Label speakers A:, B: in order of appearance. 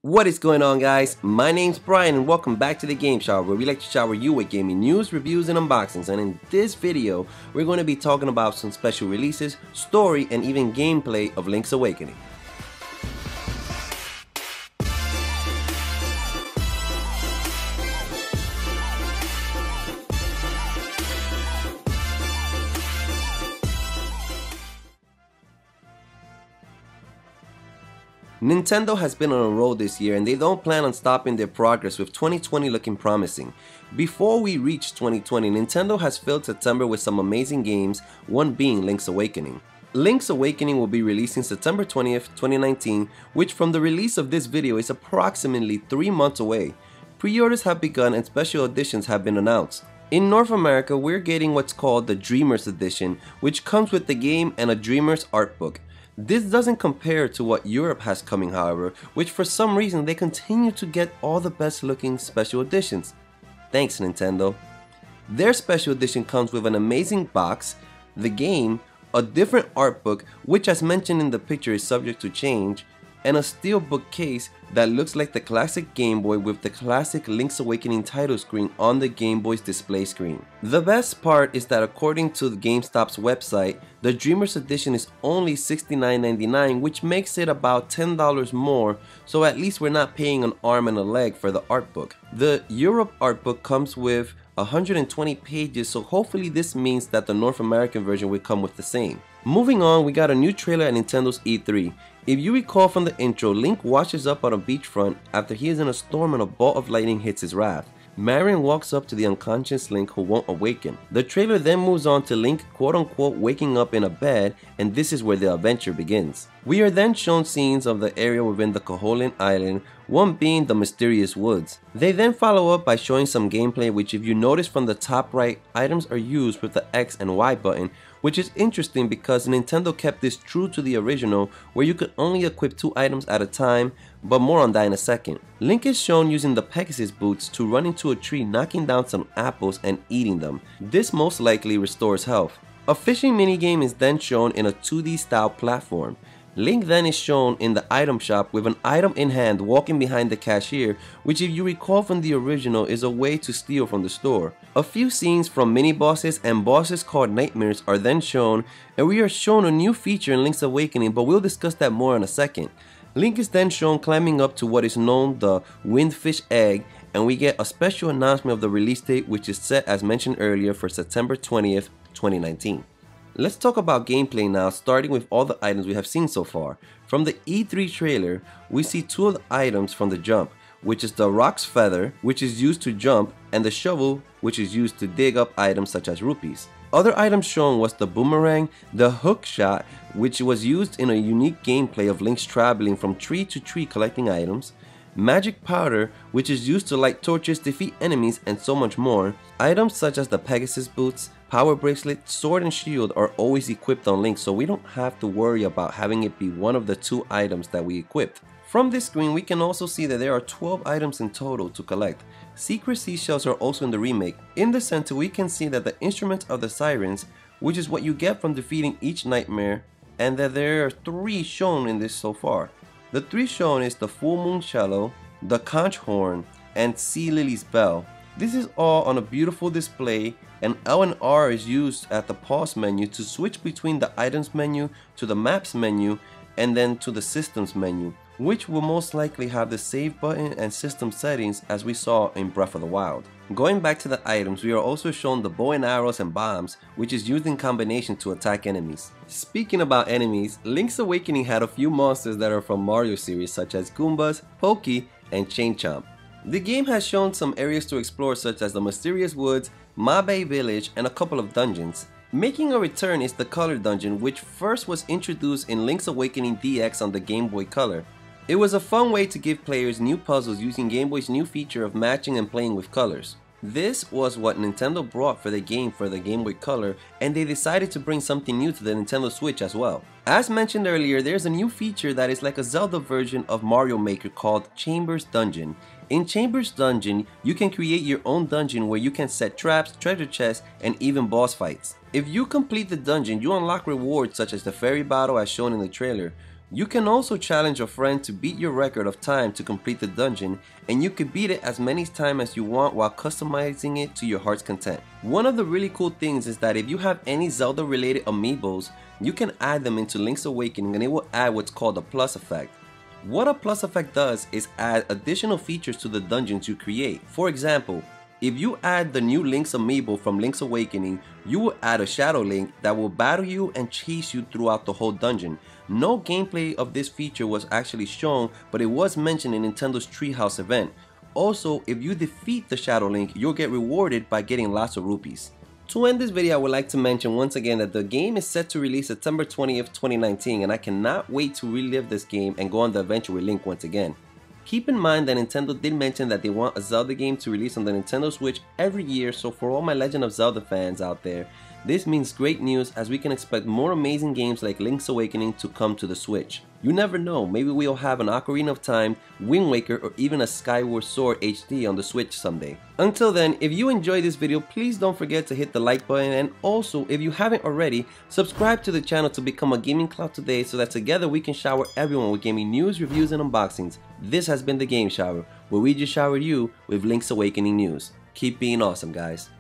A: What is going on, guys? My name's Brian and welcome back to the Game Shower, where we like to shower you with gaming news, reviews, and unboxings. And in this video, we're going to be talking about some special releases, story, and even gameplay of Link's Awakening. Nintendo has been on a roll this year and they don't plan on stopping their progress, with 2020 looking promising. Before we reach 2020, Nintendo has filled September with some amazing games, one being Link's Awakening. Link's Awakening will be releasing September 20th, 2019, which from the release of this video is approximately 3 months away. Pre-orders have begun and special editions have been announced. In North America, we're getting what's called the Dreamers Edition, which comes with the game and a Dreamers art book. This doesn't compare to what Europe has coming, however, which for some reason they continue to get all the best looking special editions. Thanks, Nintendo. Their special edition comes with an amazing box, the game, a different art book, which as mentioned in the picture is subject to change, and a steelbook case that looks like the classic Game Boy with the classic Link's Awakening title screen on the Game Boy's display screen. The best part is that according to the GameStop's website, the Dreamers Edition is only $69.99, which makes it about $10 more, so at least we're not paying an arm and a leg for the art book. The Europe art book comes with 120 pages, so hopefully this means that the North American version will come with the same. Moving on, we got a new trailer at Nintendo's E3. If you recall from the intro, Link washes up on a beachfront after he is in a storm and a bolt of lightning hits his raft. Marion walks up to the unconscious Link who won't awaken. The trailer then moves on to Link quote-unquote waking up in a bed, and this is where the adventure begins. We are then shown scenes of the area within the Koholint Island, one being the mysterious woods. They then follow up by showing some gameplay, which if you notice from the top right, items are used with the X and Y button, which is interesting because Nintendo kept this true to the original, where you could only equip 2 items at a time, but more on that in a second. Link is shown using the Pegasus boots to run into a tree, knocking down some apples and eating them. This most likely restores health. A fishing minigame is then shown in a 2D style platform. Link then is shown in the item shop with an item in hand walking behind the cashier, which if you recall from the original is a way to steal from the store. A few scenes from mini bosses and bosses called nightmares are then shown, and we are shown a new feature in Link's Awakening, but we'll discuss that more in a second. Link is then shown climbing up to what is known the Windfish Egg, and we get a special announcement of the release date, which is set as mentioned earlier for September 20th, 2019. Let's talk about gameplay now, starting with all the items we have seen so far. From the E3 trailer, we see 2 of the items from the jump, which is the Rock's Feather, which is used to jump, and the Shovel, which is used to dig up items such as rupees. Other items shown was the Boomerang, the Hook Shot, which was used in a unique gameplay of Link's traveling from tree to tree collecting items, Magic Powder, which is used to light torches, defeat enemies, and so much more. Items such as the Pegasus boots, Power Bracelet, Sword, and Shield are always equipped on Link, so we don't have to worry about having it be one of the 2 items that we equipped. From this screen, we can also see that there are 12 items in total to collect. Secret seashells are also in the remake. In the center, we can see that the Instruments of the Sirens, which is what you get from defeating each nightmare, and that there are 3 shown in this so far. The 3 shown is the Full Moon Cello, the Conch Horn, and Sea Lily's Bell. This is all on a beautiful display, and L and R is used at the pause menu to switch between the items menu to the maps menu and then to the systems menu, which will most likely have the save button and system settings as we saw in Breath of the Wild. Going back to the items, we are also shown the bow and arrows and bombs, which is used in combination to attack enemies. Speaking about enemies, Link's Awakening had a few monsters that are from Mario series such as Goombas, Pokey, and Chain Chomp. The game has shown some areas to explore such as the Mysterious Woods, Mabe Village, and a couple of dungeons. Making a return is the Color Dungeon, which first was introduced in Link's Awakening DX on the Game Boy Color. It was a fun way to give players new puzzles using Game Boy's new feature of matching and playing with colors. This was what Nintendo brought for the game for the Game Boy Color, and they decided to bring something new to the Nintendo Switch as well. As mentioned earlier, there's a new feature that is like a Zelda version of Mario Maker called Chamber's Dungeon. In Chamber's Dungeon, you can create your own dungeon where you can set traps, treasure chests, and even boss fights. If you complete the dungeon, you unlock rewards such as the fairy battle as shown in the trailer, You can also challenge a friend to beat your record of time to complete the dungeon, and you can beat it as many times as you want while customizing it to your heart's content. One of the really cool things is that if you have any Zelda related amiibos, you can add them into Link's Awakening and it will add what's called a plus effect. What a plus effect does is add additional features to the dungeons you create. For example, if you add the new Link's amiibo from Link's Awakening, you will add a Shadow Link that will battle you and chase you throughout the whole dungeon. No gameplay of this feature was actually shown, but it was mentioned in Nintendo's Treehouse event. Also, if you defeat the Shadow Link, you'll get rewarded by getting lots of rupees. To end this video, I would like to mention once again that the game is set to release September 20th, 2019, and I cannot wait to relive this game and go on the adventure with Link once again. Keep in mind that Nintendo did mention that they want a Zelda game to release on the Nintendo Switch every year, so for all my Legend of Zelda fans out there, this means great news as we can expect more amazing games like Link's Awakening to come to the Switch. You never know, maybe we'll have an Ocarina of Time, Wind Waker, or even a Skyward Sword HD on the Switch someday. Until then, if you enjoyed this video, please don't forget to hit the like button, and also, if you haven't already, subscribe to the channel to become a Gaming Cloud today so that together we can shower everyone with gaming news, reviews, and unboxings. This has been the Game Shower, where we just showered you with Link's Awakening news. Keep being awesome, guys.